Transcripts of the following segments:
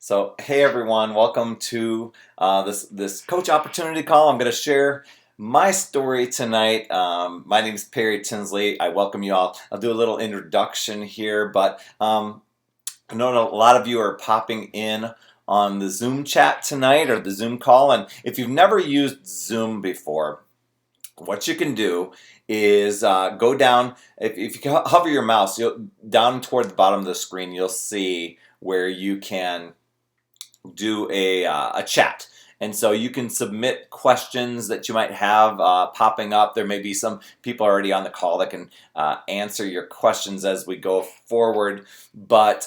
So, hey everyone, welcome to this coach opportunity call. I'm going to share my story tonight. My name is Perry Tinsley. I welcome you all. I'll do a little introduction here, but I know a lot of you are popping in on the Zoom chat tonight or the Zoom call. And if you've never used Zoom before, what you can do is go down. If you hover your mouse down toward the bottom of the screen, you'll see where you can do a chat. And so you can submit questions that you might have popping up. There may be some people already on the call that can answer your questions as we go forward. But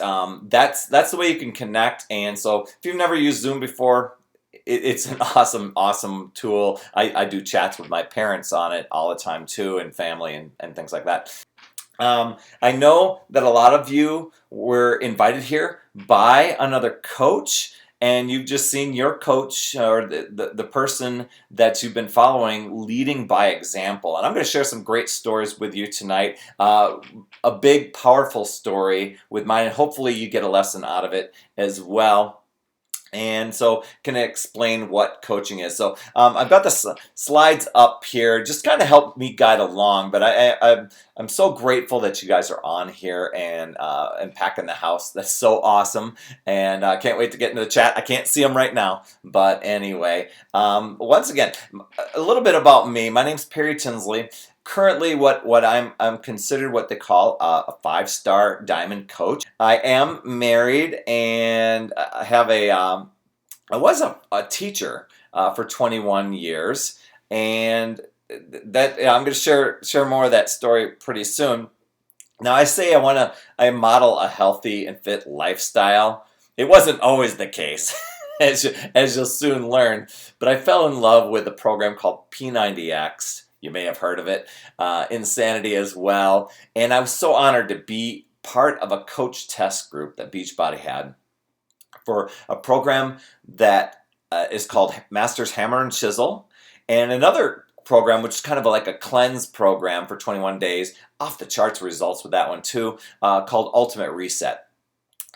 that's the way you can connect. And so if you've never used Zoom before, it's an awesome tool. I do chats with my parents on it all the time too, and family and things like that. I know that a lot of you were invited here by another coach, and you've just seen your coach or the person that you've been following leading by example. And I'm going to share some great stories with you tonight. A big, powerful story with mine, and hopefully you get a lesson out of it as well. And so can I explain what coaching is? So I've got the slides up here, just kind of help me guide along. But I'm so grateful that you guys are on here and packing the house. That's so awesome. And I can't wait to get into the chat. I can't see them right now. But anyway, once again, a little bit about me. My name's Perry Tinsley. Currently, what I'm considered what they call a 5-star diamond coach. I am married and I have I was a teacher for 21 years, and that I'm going to share more of that story pretty soon. Now I say I model a healthy and fit lifestyle. It wasn't always the case. As you'll soon learn, but I fell in love with a program called P90X. You may have heard of it, Insanity as well. And I was so honored to be part of a coach test group that Beachbody had for a program that is called Masters Hammer and Chisel, and another program which is kind of like a cleanse program for 21 days, off the charts results with that one too, called Ultimate Reset.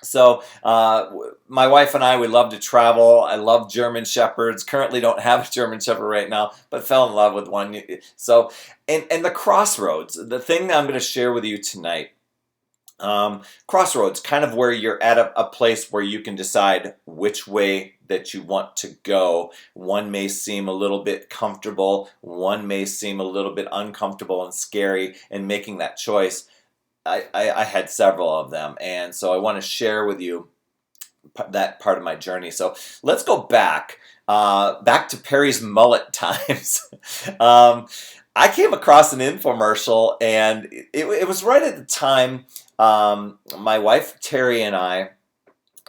So my wife and I, we love to travel. I love German Shepherds. Currently don't have a German Shepherd right now, but fell in love with one. So, and the crossroads, the thing that I'm going to share with you tonight, crossroads, kind of where you're at a place where you can decide which way that you want to go. One may seem a little bit comfortable. One may seem a little bit uncomfortable and scary in making that choice. I had several of them, and so I want to share with you that part of my journey. So let's go back to Perry's mullet times. I came across an infomercial, and it was right at the time my wife Terry and I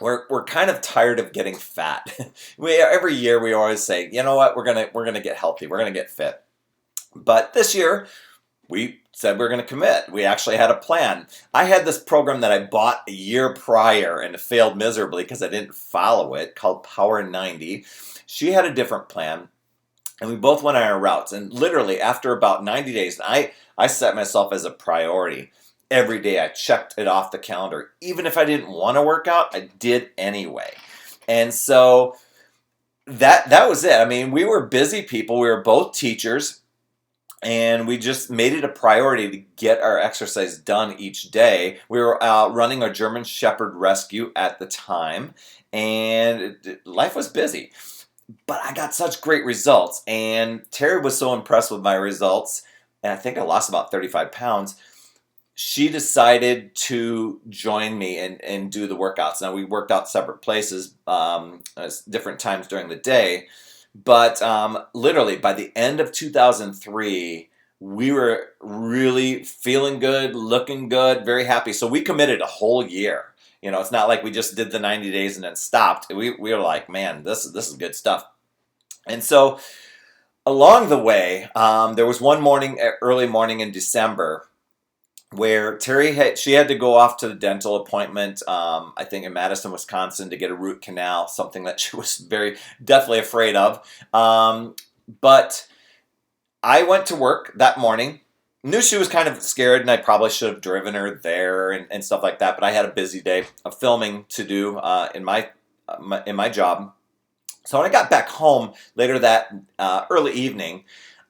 we're kind of tired of getting fat. Every year we always say, you know what, we're gonna get healthy, we're gonna get fit. But this year we said we're going to commit. We actually had a plan. I had this program that I bought a year prior and it failed miserably because I didn't follow it, called Power 90. She had a different plan, and we both went on our routes. And literally after about 90 days, I set myself as a priority. Every day I checked it off the calendar. Even if I didn't want to work out, I did anyway. And so that was it. I mean, we were busy people. We were both teachers. And we just made it a priority to get our exercise done each day. We were running a German Shepherd rescue at the time, and life was busy. But I got such great results, and Terry was so impressed with my results, and I think I lost about 35 pounds. She decided to join me and do the workouts. Now, we worked out separate places, different times during the day. But literally, by the end of 2003, we were really feeling good, looking good, very happy. So we committed a whole year. You know, it's not like we just did the 90 days and then stopped. We were like, man, this is good stuff. And so along the way, there was one morning, early morning in December, where Terry had to go off to the dental appointment, I think in Madison, Wisconsin, to get a root canal, something that she was definitely afraid of. But I went to work that morning, knew she was kind of scared, and I probably should have driven her there and stuff like that. But I had a busy day of filming to do in my in my job. So when I got back home later that early evening,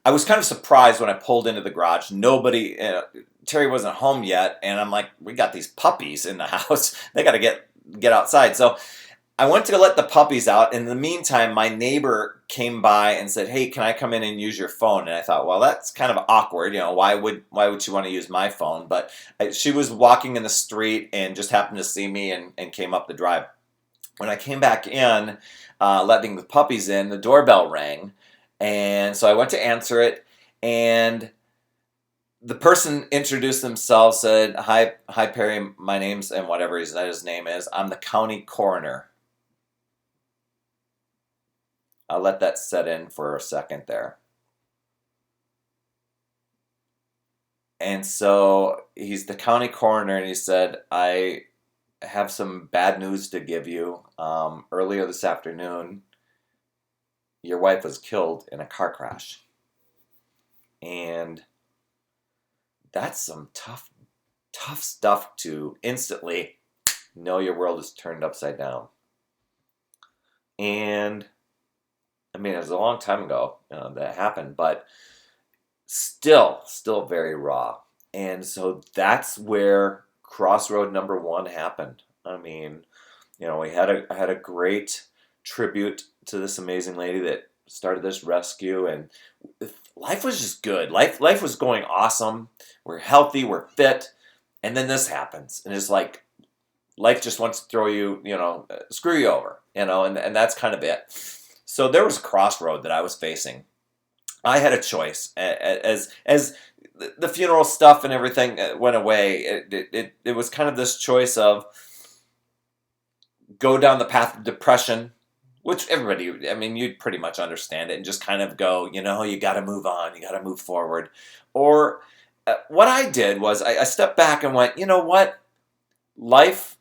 I was kind of surprised when I pulled into the garage. Nobody, Terry wasn't home yet, and I'm like, we got these puppies in the house. They got to get outside. So I went to let the puppies out. In the meantime, my neighbor came by and said, "Hey, can I come in and use your phone?" And I thought, well, that's kind of awkward. Why would she want to use my phone? But she was walking in the street and just happened to see me and came up the drive. When I came back in, letting the puppies in, the doorbell rang. And so I went to answer it, and the person introduced themselves, said, hi Perry, my name's, and whatever his name is, I'm the county coroner. I'll let that set in for a second there. And so he's the county coroner, and he said, I have some bad news to give you. Earlier this afternoon, your wife was killed in a car crash. And that's some tough stuff to instantly know your world is turned upside down. And I mean, it was a long time ago that happened, but still very raw. And so that's where crossroad number one happened. I mean, I had a great tribute to this amazing lady that started this rescue, and life was just good. Life was going awesome. We're healthy, we're fit, and then this happens, and it's like life just wants to throw you, screw you over, and that's kind of it. So there was a crossroad that I was facing. I had a choice. As the funeral stuff and everything went away, it was kind of this choice of go down the path of depression, which everybody, I mean, you'd pretty much understand it, and just kind of go, you got to move on, you got to move forward. Or what I did was I stepped back and went, you know what? Life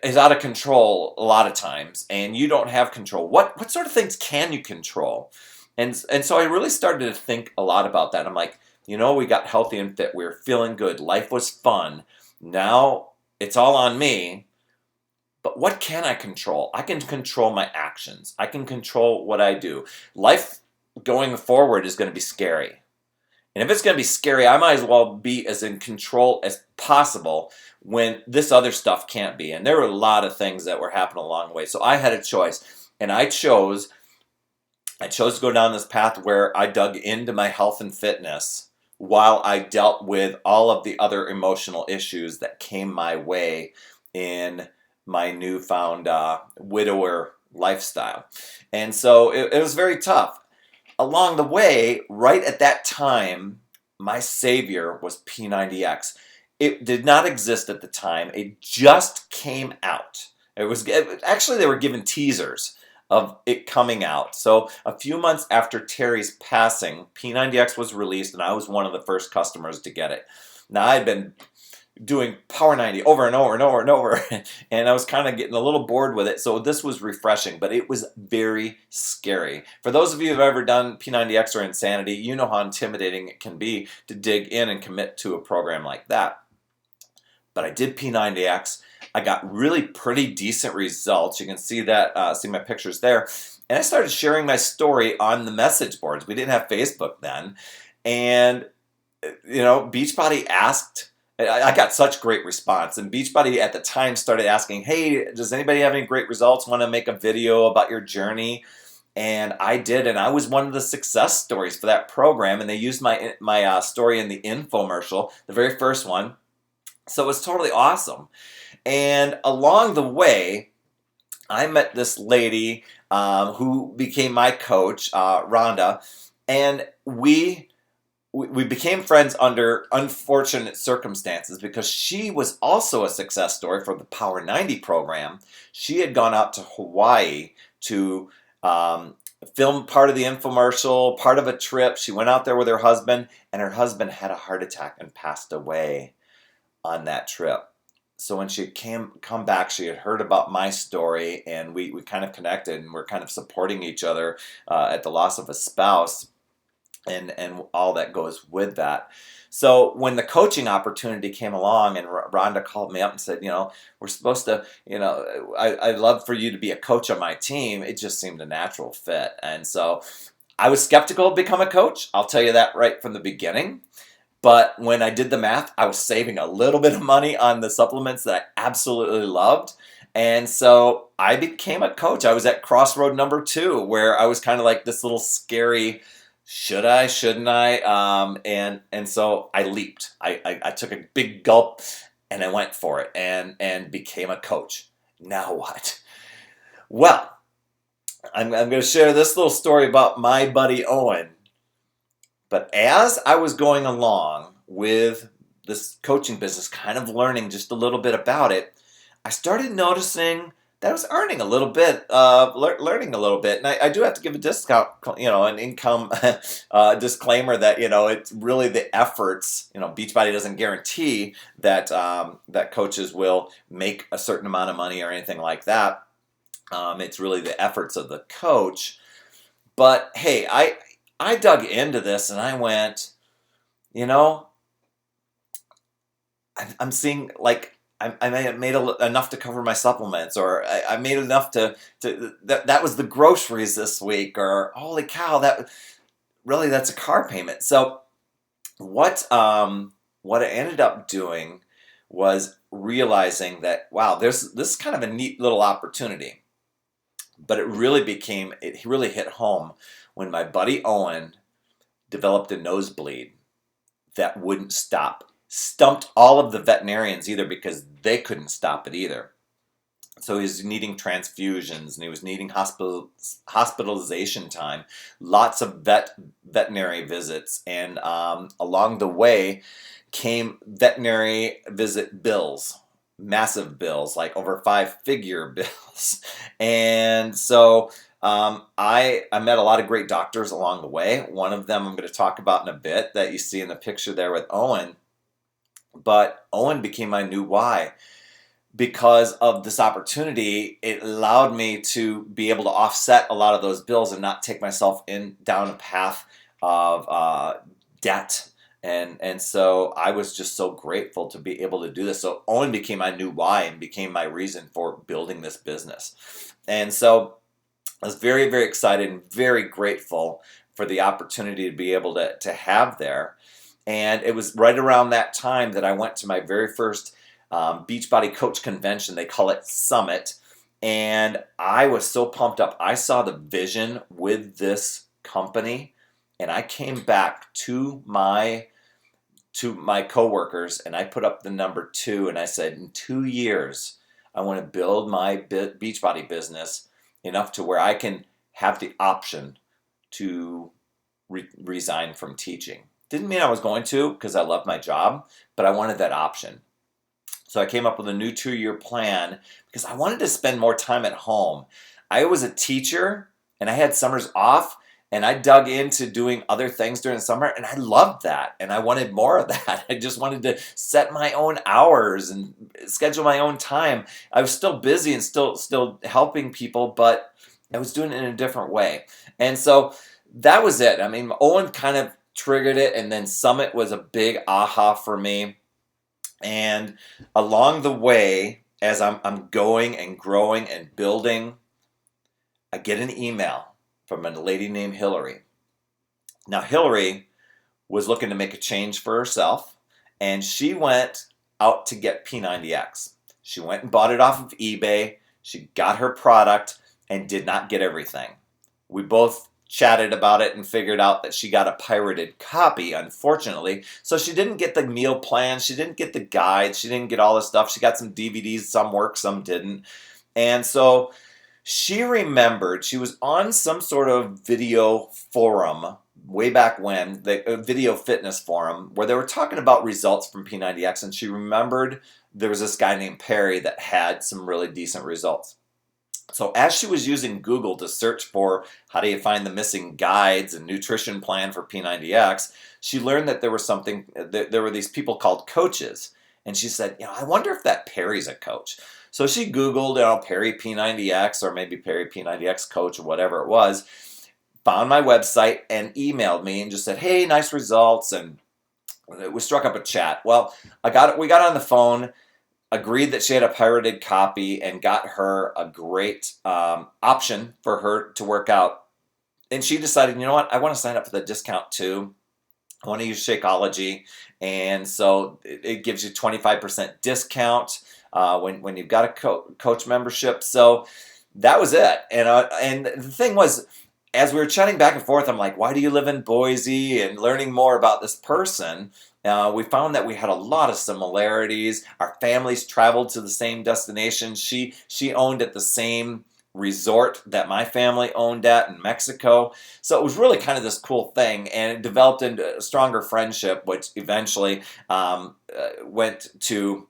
is out of control a lot of times, and you don't have control. What sort of things can you control? And so I really started to think a lot about that. I'm like, we got healthy and fit. We were feeling good. Life was fun. Now it's all on me. But what can I control? I can control my actions. I can control what I do. Life going forward is going to be scary. And if it's going to be scary, I might as well be as in control as possible when this other stuff can't be. And there were a lot of things that were happening along the way. So I had a choice. And I chose to go down this path where I dug into my health and fitness while I dealt with all of the other emotional issues that came my way in my newfound widower lifestyle. And so it was very tough. Along the way, right at that time, my savior was P90X. It did not exist at the time. It just came out. Actually, they were given teasers of it coming out. So a few months after Terry's passing, P90X was released, and I was one of the first customers to get it. Now, I had been doing Power 90 over and over and over and over, and I was kind of getting a little bored with it, so this was refreshing, but it was very scary. For those of you who have ever done P90X or Insanity, you know how intimidating it can be to dig in and commit to a program like that. But I did P90X. I got really pretty decent results. You can see that, see my pictures there. And I started sharing my story on the message boards. We didn't have Facebook then. And, Beachbody asked, I got such great response. And Beachbody at the time started asking, hey, does anybody have any great results? Want to make a video about your journey? And I did, and I was one of the success stories for that program. And they used my story in the infomercial, the very first one. So it was totally awesome. And along the way, I met this lady who became my coach, Rhonda, and we became friends under unfortunate circumstances because she was also a success story for the Power 90 program. She had gone out to Hawaii to film part of the infomercial, part of a trip. She went out there with her husband, and her husband had a heart attack and passed away on that trip. So when she come back, she had heard about my story, and we kind of connected, and we're kind of supporting each other at the loss of a spouse. and all that goes with that. So when the coaching opportunity came along and Rhonda called me up and said, we're supposed to, I'd love for you to be a coach on my team, it just seemed a natural fit. And so I was skeptical to become a coach. I'll tell you that right from the beginning. But when I did the math, I was saving a little bit of money on the supplements that I absolutely loved. And so I became a coach. I was at crossroad number 2, where I was kind of like this little scary, should I, shouldn't I? And so I leaped. I took a big gulp and I went for it and became a coach. Now what? Well, I'm going to share this little story about my buddy Owen. But as I was going along with this coaching business, kind of learning just a little bit about it, I started noticing that I was earning a little bit, learning a little bit. And I do have to give a discount, an income disclaimer that, it's really the efforts. Beachbody doesn't guarantee that that coaches will make a certain amount of money or anything like that. It's really the efforts of the coach. But hey, I dug into this and I went, I'm seeing like I may have made enough to cover my supplements, or I made enough that was the groceries this week, or holy cow, that's a car payment. So what I ended up doing was realizing that, wow, this is kind of a neat little opportunity. But it really hit home when my buddy Owen developed a nosebleed that wouldn't stop. Stumped all of the veterinarians either, because they couldn't stop it either. So he was needing transfusions and he was needing hospitalization time, lots of veterinary visits, and along the way came veterinary visit bills, massive bills, like over 5-figure bills. And so I met a lot of great doctors along the way. One of them I'm going to talk about in a bit, that you see in the picture there with Owen. But Owen became my new why. Because of this opportunity, it allowed me to be able to offset a lot of those bills and not take myself down a path of debt. And so I was just so grateful to be able to do this. So Owen became my new why and became my reason for building this business. And so I was very, very excited and very grateful for the opportunity to be able to have there. And it was right around that time that I went to my very first Beachbody Coach convention. They call it Summit. And I was so pumped up. I saw the vision with this company. And I came back to my coworkers and I put up the number 2. And I said, in 2 years, I want to build my Beachbody business enough to where I can have the option to resign from teaching. Didn't mean I was going to, because I loved my job, but I wanted that option. So I came up with a new 2-year plan because I wanted to spend more time at home. I was a teacher and I had summers off, and I dug into doing other things during the summer, and I loved that, and I wanted more of that. I just wanted to set my own hours and schedule my own time. I was still busy and still helping people, but I was doing it in a different way. And so that was it. I mean, Owen kind of triggered it, and then Summit was a big aha for me. And along the way, as I'm going and growing and building, I get an email from a lady named Hillary. Now, Hillary was looking to make a change for herself, and she went out to get P90X. She went and bought it off of eBay. She got her product and did not get everything. We both chatted about it and figured out that she got a pirated copy, unfortunately. So she didn't get the meal plan, she didn't get the guides, she didn't get all this stuff. She got some DVDs, some worked, some didn't. And so she remembered she was on some sort of video forum way back when, the video fitness forum, where they were talking about results from P90X, and she remembered there was this guy named Perry that had some really decent results. So as she was using Google to search for how do you find the missing guides and nutrition plan for P90X, she learned that there were these people called coaches. And she said, I wonder if that Perry's a coach. So she Googled, Perry P90X, or maybe Perry P90X coach, or whatever it was, found my website and emailed me and just said, hey, nice results. And we struck up a chat. Well, we got on the phone, agreed that she had a pirated copy, and got her a great option for her to work out. And she decided, you know what, I want to sign up for the discount too. I want to use Shakeology. And so it gives you 25% discount when you've got a coach membership. So that was it. And the thing was, as we were chatting back and forth, I'm like, why do you live in Boise? And learning more about this person, we found that we had a lot of similarities. Our families traveled to the same destination. She owned at the same resort that my family owned at in Mexico. So it was really kind of this cool thing, and it developed into a stronger friendship, which eventually went to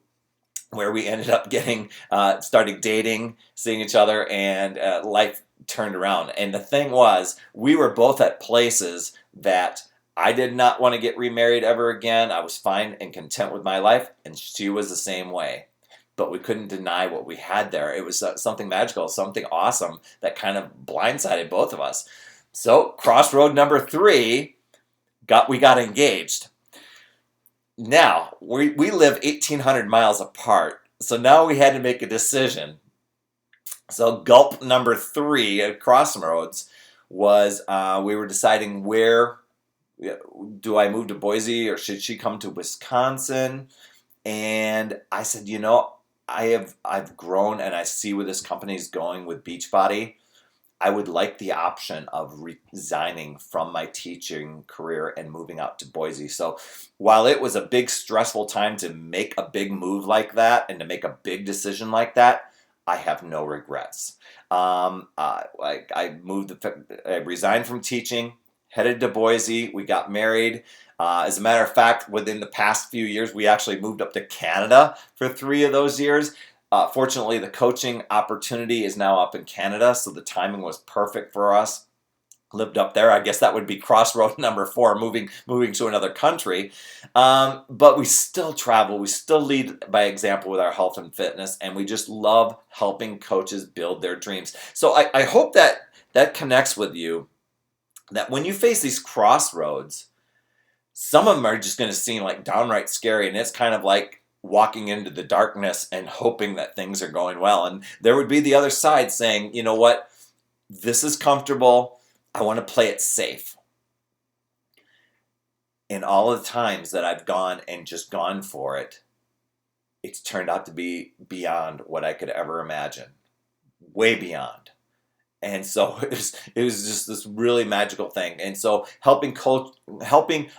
where we ended up started dating, seeing each other, and life turned around. And the thing was, we were both at places that I did not want to get remarried ever again. I was fine and content with my life, and she was the same way. But we couldn't deny what we had there. It was something magical, something awesome that kind of blindsided both of us. So crossroad number 3, we got engaged. Now, we live 1,800 miles apart, so now we had to make a decision. So gulp number 3 at Crossroads was we were deciding where, do I move to Boise or should she come to Wisconsin? And I said, you know, I've grown and I see where this company is going with Beachbody. I would like the option of resigning from my teaching career and moving out to Boise. So while it was a big stressful time to make a big move like that and to make a big decision like that, I have no regrets. I resigned from teaching, headed to Boise. We got married. As a matter of fact, within the past few years, we actually moved up to Canada for 3 of those years. Fortunately, the coaching opportunity is now up in Canada, so the timing was perfect for us. Lived up there. I guess that would be crossroad number 4, moving to another country. But we still travel. We still lead by example with our health and fitness, and we just love helping coaches build their dreams. So I hope that connects with you, that when you face these crossroads, some of them are just going to seem like downright scary, and it's kind of like walking into the darkness and hoping that things are going well. And there would be the other side saying, you know what, this is comfortable. I want to play it safe. And all of the times that I've gone and just gone for it, it's turned out to be beyond what I could ever imagine. Way beyond. And so it was just this really magical thing. And so helping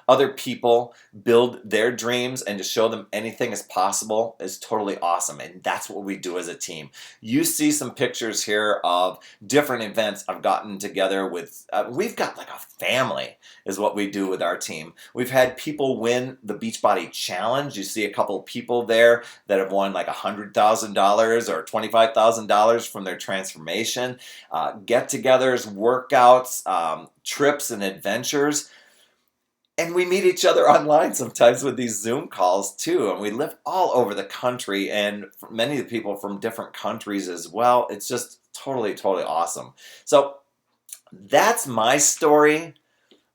other people build their dreams and to show them anything is possible is totally awesome. And that's what we do as a team. You see some pictures here of different events I've gotten together with. We've got like a family is what we do with our team. We've had people win the Beachbody Challenge. You see a couple of people there that have won like $100,000 or $25,000 from their transformation. Get-togethers, workouts, trips and adventures. And we meet each other online sometimes with these Zoom calls too. And we live all over the country, and many of the people from different countries as well. It's just totally, totally awesome. So that's my story.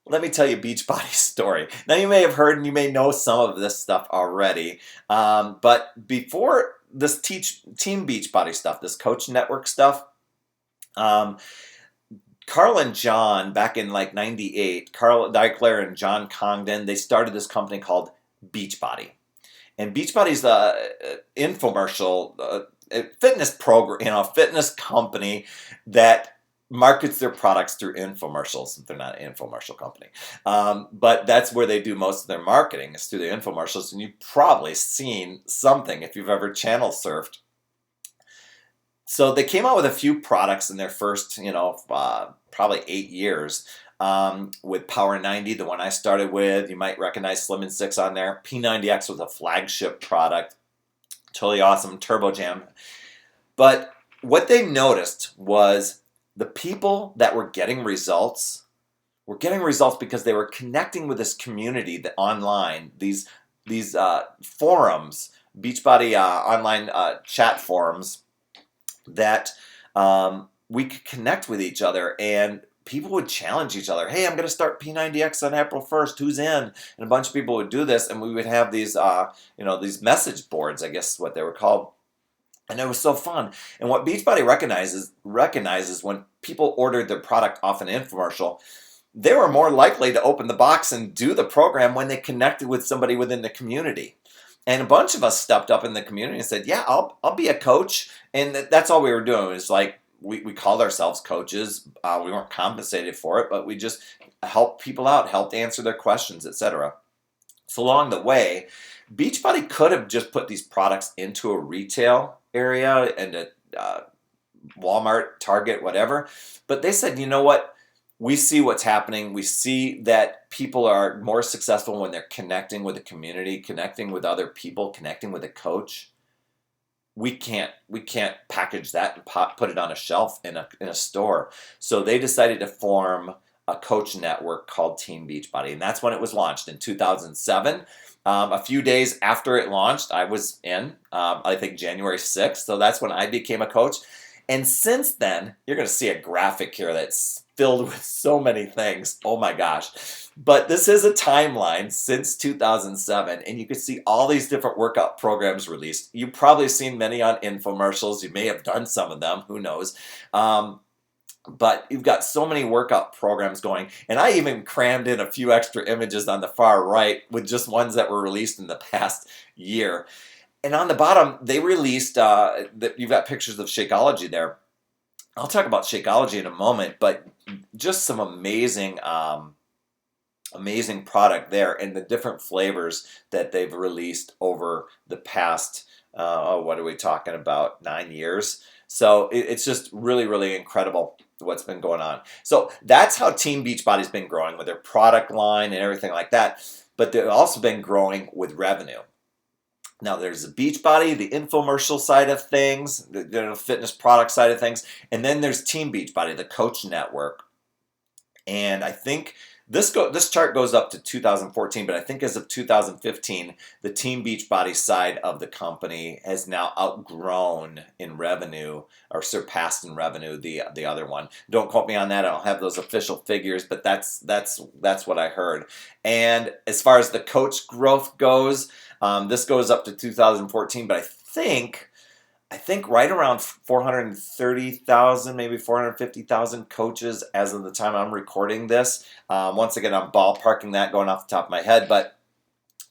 Let me tell you Beachbody's story. Now you may have heard and you may know some of this stuff already. But before this Team Beachbody stuff, this Coach Network stuff, Carl and John, back in like 98, Carl Deichler and John Congdon, they started this company called Beachbody. And Beachbody's the infomercial fitness program, fitness company that markets their products through infomercials. They're not an infomercial company. But that's where they do most of their marketing, is through the infomercials. And you've probably seen something if you've ever channel surfed. So they came out with a few products in their first, probably 8 years. With Power 90, the one I started with, you might recognize Slim and 6 on there. P90X was a flagship product. Totally awesome. Turbo Jam. But what they noticed was the people that were getting results because they were connecting with this community that online, these forums, Beachbody online chat forums, that we could connect with each other, and people would challenge each other. Hey, I'm going to start P90X on April 1st. Who's in? And a bunch of people would do this, and we would have these, these message boards, I guess is what they were called. And it was so fun. And what Beachbody recognizes when people ordered their product off an infomercial, they were more likely to open the box and do the program when they connected with somebody within the community. And a bunch of us stepped up in the community and said, yeah, I'll be a coach. And that's all we were doing. It was like, we called ourselves coaches. We weren't compensated for it, but we just helped people out, helped answer their questions, etc. So along the way, Beachbody could have just put these products into a retail area and a Walmart, Target, whatever. But they said, you know what? We see what's happening. We see that people are more successful when they're connecting with the community, connecting with other people, connecting with a coach. We can't package that and put it on a shelf in a store. So they decided to form a coach network called Team Beachbody, and that's when it was launched in 2007. A few days after it launched, I was in, I think January 6th, so that's when I became a coach. And since then, you're going to see a graphic here that's filled with so many things. Oh my gosh. But this is a timeline since 2007, and you can see all these different workout programs released. You've probably seen many on infomercials. You may have done some of them. Who knows? But you've got so many workout programs going. And I even crammed in a few extra images on the far right with just ones that were released in the past year. And on the bottom, they released, you've got pictures of Shakeology there. I'll talk about Shakeology in a moment, but just some amazing product there, and the different flavors that they've released over the past, what are we talking about, 9 years? So it's just really, really incredible what's been going on. So that's how Team Beachbody's been growing with their product line and everything like that. But they've also been growing with revenue. Now there's the Beachbody, the infomercial side of things, the fitness product side of things, and then there's Team Beachbody, the coach network. And I think this chart goes up to 2014, but I think as of 2015, the Team Beachbody side of the company has now outgrown in revenue, or surpassed in revenue the other one. Don't quote me on that. I don't have those official figures, but that's what I heard. And as far as the coach growth goes, this goes up to 2014, but I think right around 430,000, maybe 450,000 coaches as of the time I'm recording this. Once again, I'm ballparking that, going off the top of my head, but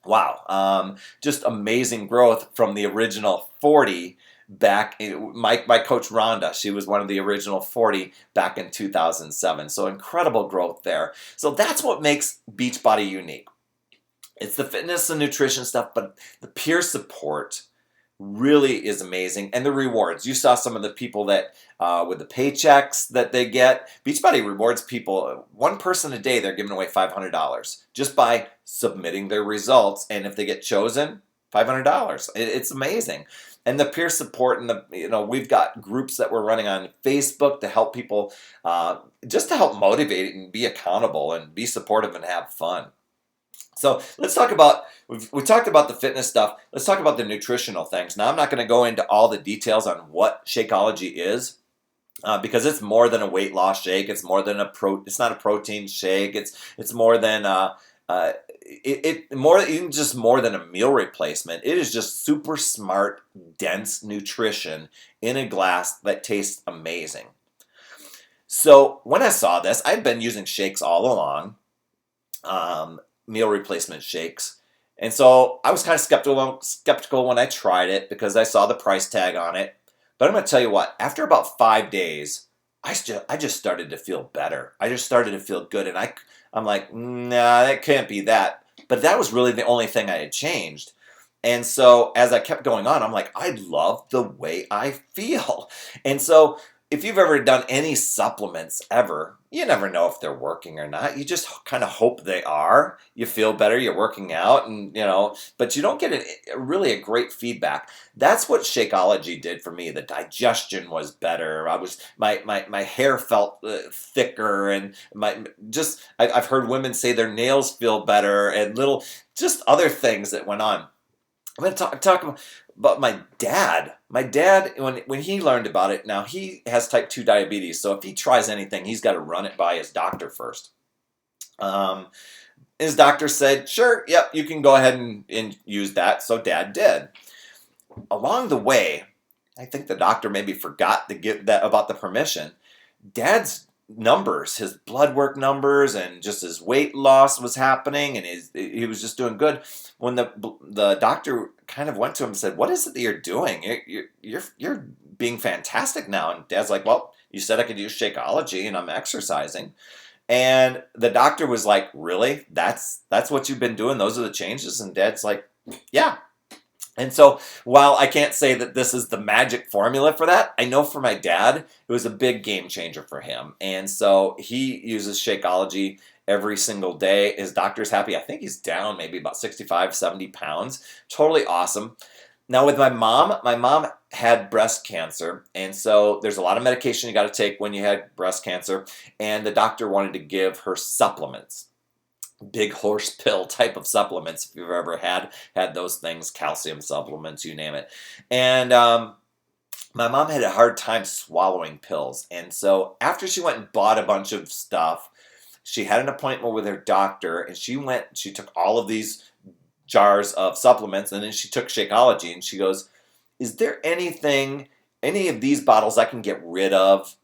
wow, just amazing growth from the original 40 back. My coach Rhonda, she was one of the original 40 back in 2007. So incredible growth there. So that's what makes Beachbody unique. It's the fitness and nutrition stuff, but the peer support really is amazing. And the rewards. You saw some of the people that, with the paychecks that they get. Beachbody rewards people, one person a day, they're giving away $500 just by submitting their results. And if they get chosen, $500. It's amazing. And the peer support, and we've got groups that we're running on Facebook to help people, just to help motivate and be accountable and be supportive and have fun. So let's talk about, we talked about the fitness stuff. Let's talk about the nutritional things. Now, I'm not going to go into all the details on what Shakeology is, because it's more than a weight loss shake. It's more than it's not a protein shake. It's more than even just more than a meal replacement. It is just super smart, dense nutrition in a glass that tastes amazing. So when I saw this, I've been using shakes all along. Meal replacement shakes. And so I was kind of skeptical when I tried it because I saw the price tag on it. But I'm going to tell you what, after about 5 days, I just started to feel better. I just started to feel good. And I'm like, nah, that can't be that. But that was really the only thing I had changed. And so as I kept going on, I'm like, I love the way I feel. And so if you've ever done any supplements ever, you never know if they're working or not. You just kind of hope they are. You feel better, you're working out, and but you don't get really a great feedback. That's what Shakeology did for me. The digestion was better. My hair felt thicker, and I've heard women say their nails feel better, and just other things that went on. I'm going to talk about But my dad, when he learned about it, now he has type 2 diabetes, so if he tries anything, he's got to run it by his doctor first. Um, his doctor said, sure, yep, you can go ahead and use that, so Dad did. Along the way, I think the doctor maybe forgot to give that about the permission. Dad's numbers, his blood work numbers, and just his weight loss was happening, and he was just doing good. When the doctor kind of went to him and said, "What is it that you're doing? You're being fantastic now." And Dad's like, "Well, you said I could use Shakeology, and I'm exercising." And the doctor was like, "Really? That's what you've been doing? Those are the changes?" And Dad's like, "Yeah." And so, while I can't say that this is the magic formula for that, I know for my dad, it was a big game changer for him. And so, he uses Shakeology every single day. His doctor's happy. I think he's down maybe about 65, 70 pounds. Totally awesome. Now, with my mom had breast cancer. And so, there's a lot of medication you got to take when you had breast cancer. And the doctor wanted to give her supplements, big horse pill type of supplements, if you've ever had those things, calcium supplements, you name it. And my mom had a hard time swallowing pills, and so after she went and bought a bunch of stuff, she had an appointment with her doctor, and she took all of these jars of supplements, and then she took Shakeology, and she goes, is there any of these bottles I can get rid of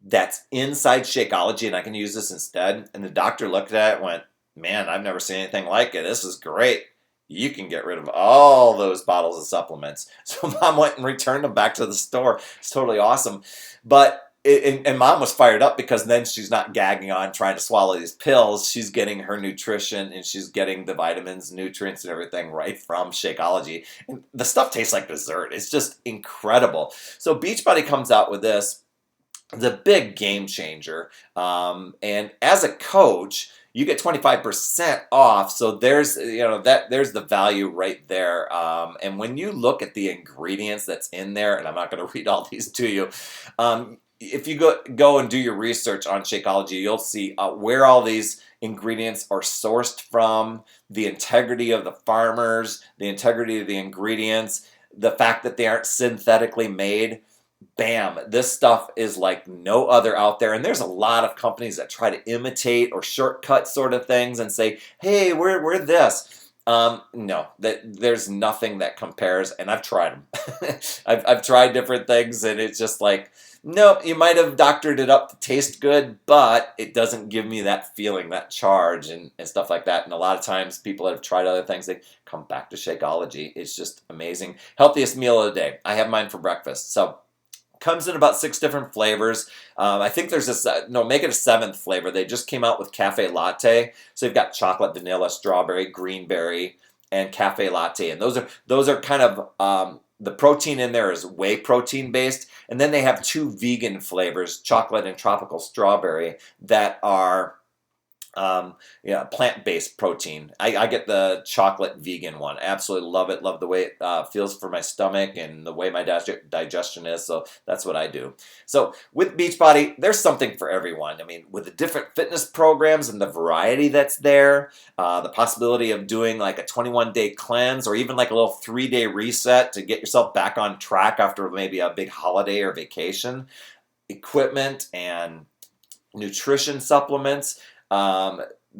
that's inside Shakeology and I can use this instead? And the doctor looked at it and went, man, I've never seen anything like it. This is great. You can get rid of all those bottles of supplements. So Mom went and returned them back to the store. It's totally awesome. But and Mom was fired up because then she's not gagging on trying to swallow these pills. She's getting her nutrition and she's getting the vitamins, nutrients, and everything right from Shakeology. And the stuff tastes like dessert. It's just incredible. So Beachbody comes out with this. It's a big game changer. And as a coach, you get 25% off. So there's there's the value right there. And when you look at the ingredients that's in there, and I'm not going to read all these to you, if you go and do your research on Shakeology, you'll see where all these ingredients are sourced from, the integrity of the farmers, the integrity of the ingredients, the fact that they aren't synthetically made. Bam, this stuff is like no other out there. And there's a lot of companies that try to imitate or shortcut sort of things and say, hey, we're this. No, there's nothing that compares, and I've tried them. I've tried different things, and it's just like, nope, you might have doctored it up to taste good, but it doesn't give me that feeling, that charge, and stuff like that. And a lot of times people that have tried other things, they come back to Shakeology. It's just amazing. Healthiest meal of the day. I have mine for breakfast. So comes in about 6 different flavors. I think there's make it a 7th flavor. They just came out with cafe latte. So they've got chocolate, vanilla, strawberry, green berry, and cafe latte. And those are kind of the protein in there is whey protein based. And then they have 2 vegan flavors, chocolate and tropical strawberry, that are plant-based protein. I get the chocolate vegan one. Absolutely love it. Love the way it feels for my stomach and the way my digestion is. So that's what I do. So with Beachbody, there's something for everyone. I mean, with the different fitness programs and the variety that's there, the possibility of doing like a 21-day cleanse or even like a little 3-day reset to get yourself back on track after maybe a big holiday or vacation, equipment and nutrition supplements.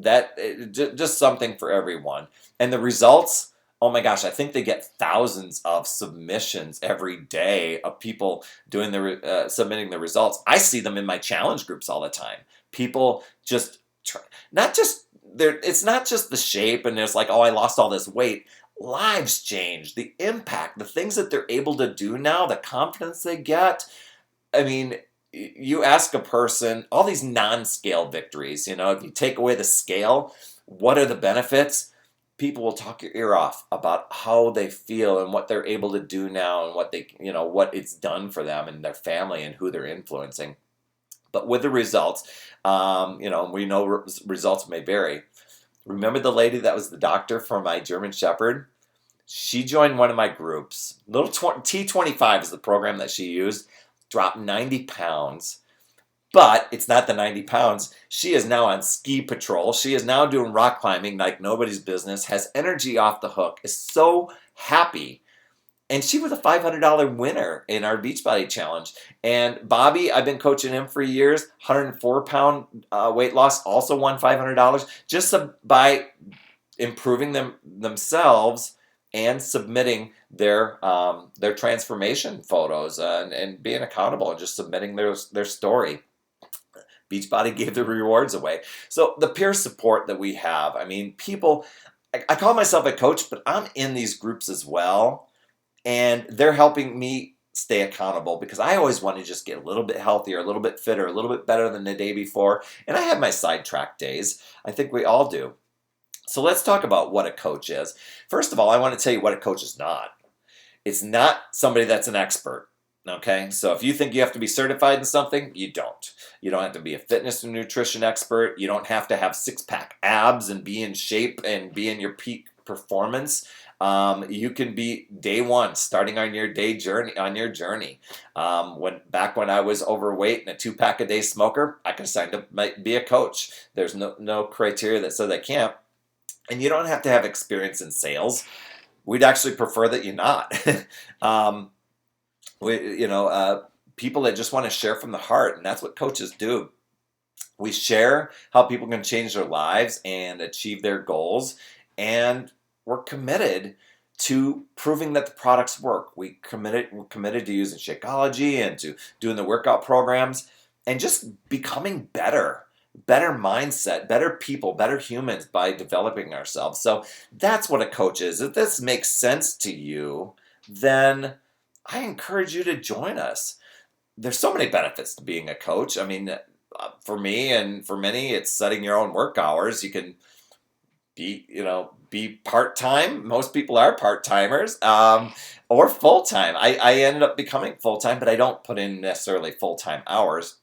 Just something for everyone. And the results, oh my gosh, I think they get thousands of submissions every day of people doing submitting the results. I see them in my challenge groups all the time. People just it's not just the shape and it's like, oh, I lost all this weight. Lives change, the impact, the things that they're able to do now, the confidence they get. I mean, you ask a person, all these non-scale victories, if you take away the scale, what are the benefits? People will talk your ear off about how they feel and what they're able to do now and what what it's done for them and their family and who they're influencing. But with the results, we know results may vary. Remember the lady that was the doctor for my German Shepherd? She joined one of my groups. Little T25 is the program that she used. Dropped 90 pounds, but it's not the 90 pounds. She is now on ski patrol. She is now doing rock climbing like nobody's business, has energy off the hook, is so happy. And she was a $500 winner in our Beachbody challenge. And Bobby, I've been coaching him for years, 104-pound weight loss, also won $500 just by improving themselves and submitting their transformation photos and being accountable and just submitting their story. Beachbody gave the rewards away. So the peer support that we have, I mean, people, I call myself a coach, but I'm in these groups as well. And they're helping me stay accountable because I always want to just get a little bit healthier, a little bit fitter, a little bit better than the day before. And I have my sidetrack days. I think we all do. So let's talk about what a coach is. First of all, I want to tell you what a coach is not. It's not somebody that's an expert. Okay, so if you think you have to be certified in something, you don't. You don't have to be a fitness and nutrition expert. You don't have to have six-pack abs and be in shape and be in your peak performance. You can be day one, starting on your journey. Back when I was overweight and a 2-pack a day smoker, I could sign up to be a coach. There's no criteria that says I can't. And you don't have to have experience in sales. We'd actually prefer that you not. People that just want to share from the heart, and that's what coaches do. We share how people can change their lives and achieve their goals, and we're committed to proving that the products work. We're committed to using Shakeology and to doing the workout programs and just becoming better mindset, better people, better humans by developing ourselves. So that's what a coach is. If this makes sense to you, then I encourage you to join us. There's so many benefits to being a coach. I mean, for me and for many, it's setting your own work hours. You can be part-time. Most people are part-timers, or full-time. I ended up becoming full-time, but I don't put in necessarily full-time hours.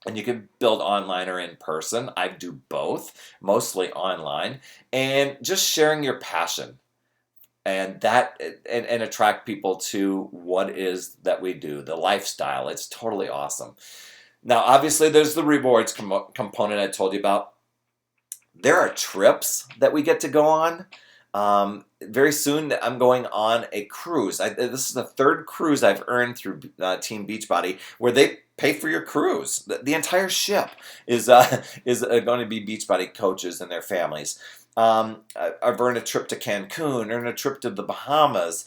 And you can build online or in person. I do both, mostly online, and just sharing your passion and attract people to what is that we do, the lifestyle. It's totally awesome. Now, obviously, there's the rewards component I told you about. There are trips that we get to go on. Very soon, I'm going on a cruise. This is the third cruise I've earned through Team Beachbody, where they pay for your cruise. The entire ship is going to be Beachbody coaches and their families. I've earned a trip to Cancun, earned a trip to the Bahamas,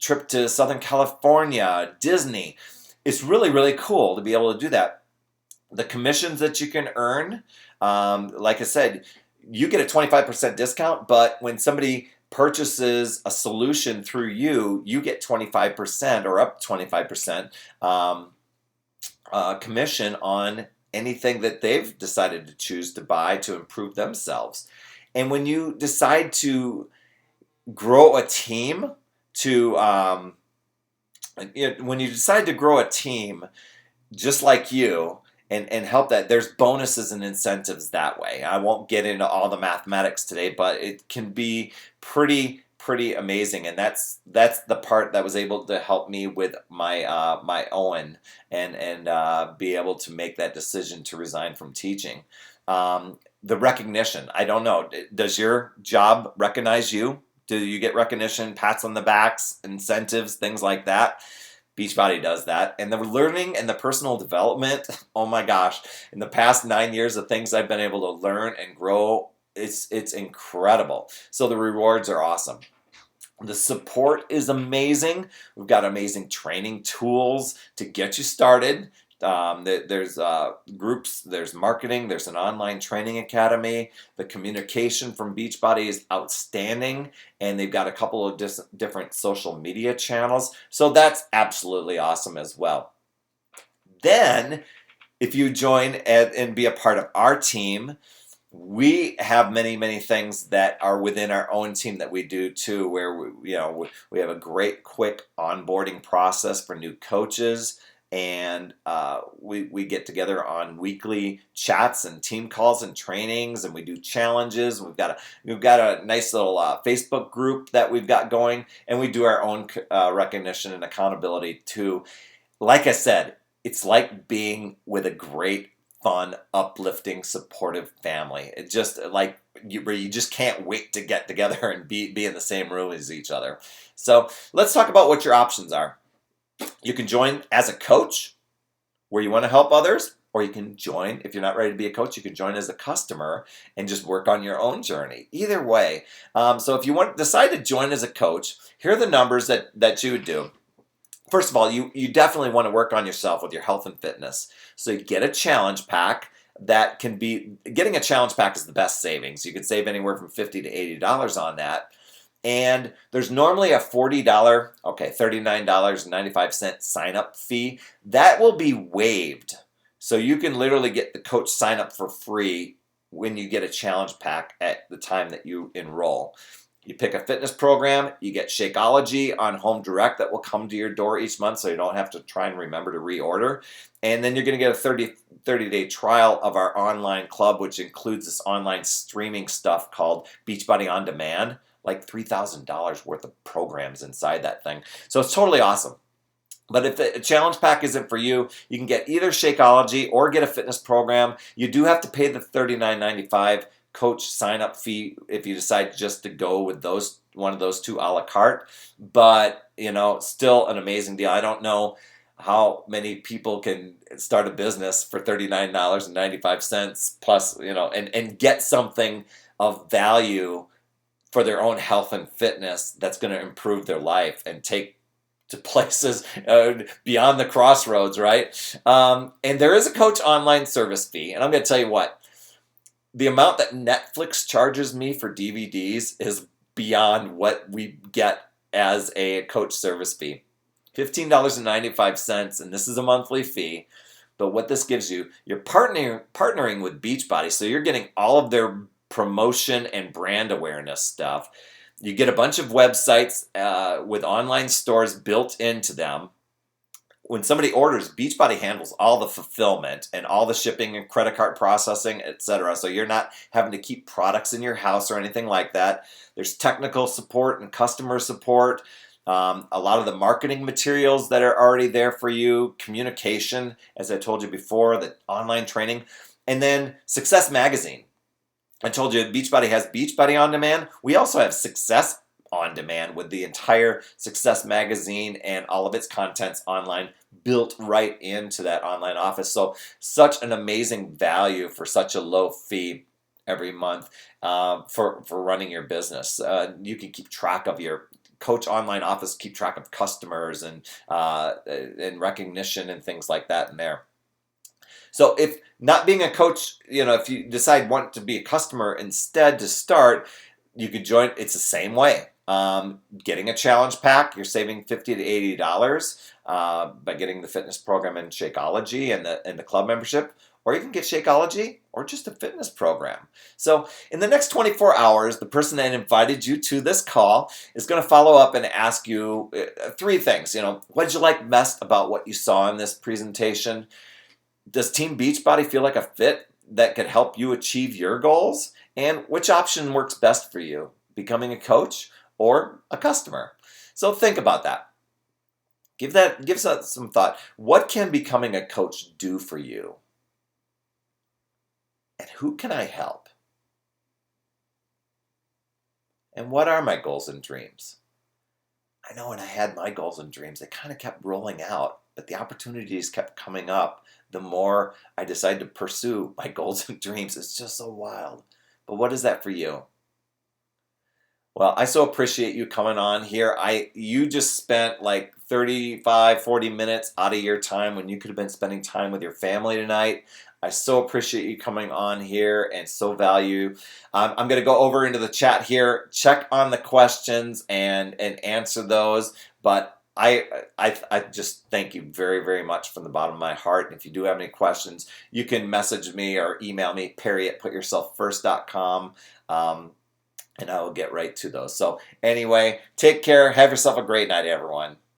trip to Southern California, Disney. It's really, really cool to be able to do that. The commissions that you can earn, like I said, you get a 25% discount, but when somebody purchases a solution through you, you get 25% or up 25% commission on anything that they've decided to choose to buy to improve themselves. And when you decide to grow a team, when you decide to grow a team just like you, and help that, there's bonuses and incentives that way. I won't get into all the mathematics today, but it can be pretty amazing, and that's the part that was able to help me with my Owen and be able to make that decision to resign from teaching. The recognition, I don't know. Does your job recognize you? Do you get recognition, pats on the backs, incentives, things like that? Beachbody does that. And the learning and the personal development, oh my gosh, in the past 9 years of things I've been able to learn and grow, it's incredible. So the rewards are awesome. The support is amazing. We've got amazing training tools to get you started. There's groups, there's marketing, there's an online training academy. The communication from Beachbody is outstanding, and they've got a couple of different social media channels. So that's absolutely awesome as well. Then, if you join and be a part of our team, we have many things that are within our own team that we do too, where we have a great quick onboarding process for new coaches. And we get together on weekly chats and team calls and trainings, and we do challenges. We've got a nice little Facebook group that we've got going, and we do our own recognition and accountability too. Like I said, it's like being with a great, fun, uplifting, supportive family. It just like where you just can't wait to get together and be in the same room as each other. So let's talk about what your options are. You can join as a coach where you want to help others, or you can join, if you're not ready to be a coach, you can join as a customer and just work on your own journey. Either way. So if you decide to join as a coach, here are the numbers that you would do. First of all, you definitely want to work on yourself with your health and fitness. So you get a challenge pack. That can be, getting a challenge pack is the best savings. You can save anywhere from $50 to $80 on that. And there's normally a $40, $39.95 sign-up fee. That will be waived. So you can literally get the coach sign-up for free when you get a challenge pack at the time that you enroll. You pick a fitness program, you get Shakeology on home direct that will come to your door each month so you don't have to try and remember to reorder. And then you're going to get a 30-day trial of our online club, which includes this online streaming stuff called Beachbody On Demand, like $3,000 worth of programs inside that thing. So it's totally awesome. But if the challenge pack isn't for you, you can get either Shakeology or get a fitness program. You do have to pay the $39.95 coach sign-up fee if you decide just to go with one of those two a la carte. But, still an amazing deal. I don't know how many people can start a business for $39.95 plus, and get something of value for their own health and fitness that's going to improve their life and take to places beyond the crossroads, right? And there is a coach online service fee. And I'm going to tell you what, the amount that Netflix charges me for DVDs is beyond what we get as a coach service fee. $15.95, and this is a monthly fee. But what this gives you, you're partnering with Beachbody, so you're getting all of their promotion and brand awareness stuff. You get a bunch of websites with online stores built into them. When somebody orders, Beachbody handles all the fulfillment and all the shipping and credit card processing, etc. So you're not having to keep products in your house or anything like that. There's technical support and customer support. A lot of the marketing materials that are already there for you, communication, as I told you before, the online training, and then Success Magazine. I told you Beachbody has Beachbody On Demand. We also have Success On Demand with the entire Success Magazine and all of its contents online built right into that online office. So such an amazing value for such a low fee every month for running your business. You can keep track of your coach online office, keep track of customers and recognition and things like that in there. So if not being a coach, if you decide want to be a customer instead to start, you could join. It's the same way. Getting a challenge pack, you're saving $50 to $80 by getting the fitness program and Shakeology and the club membership. Or you can get Shakeology or just a fitness program. So in the next 24 hours, the person that invited you to this call is going to follow up and ask you three things. What did you like best about what you saw in this presentation? Does Team Beachbody feel like a fit that could help you achieve your goals? And which option works best for you, becoming a coach or a customer? So think about that. Give that some thought. What can becoming a coach do for you? And who can I help? And what are my goals and dreams? I know when I had my goals and dreams, they kind of kept rolling out, but the opportunities kept coming up. The more I decided to pursue my goals and dreams, it's just so wild. But what is that for you? Well, I so appreciate you coming on here. You just spent like 35, 40 minutes out of your time when you could have been spending time with your family tonight. I so appreciate you coming on here and so value. I'm going to go over into the chat here, check on the questions and answer those. But I just thank you very, very much from the bottom of my heart. And if you do have any questions, you can message me or email me, perry@putyourselffirst.com. And I will get right to those. So anyway, take care. Have yourself a great night, everyone.